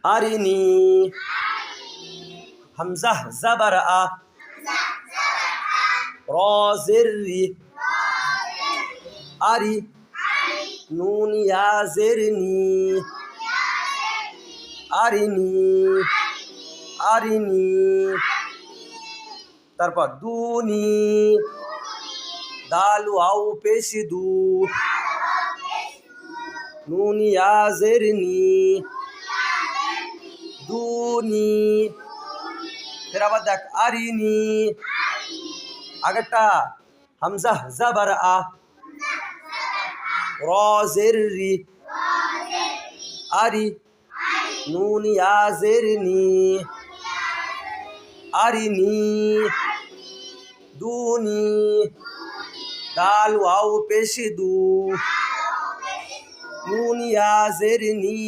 আরিনি হামজা জাবার আ র জের রি আরি নুন ইয়া জের নি আরিনি আরিনি তারপর দুনি দাল ওয়াও পেশ দু নুন ইয়া জের নি দুনি ফের আবার দেখ আরিনি আগেরটা হামজা জাবার আ র জের রি আরি নুন ইয়া জের নি আরিনি দুনি দাল ওয়াও পেশ দু নুন ইয়া জের নি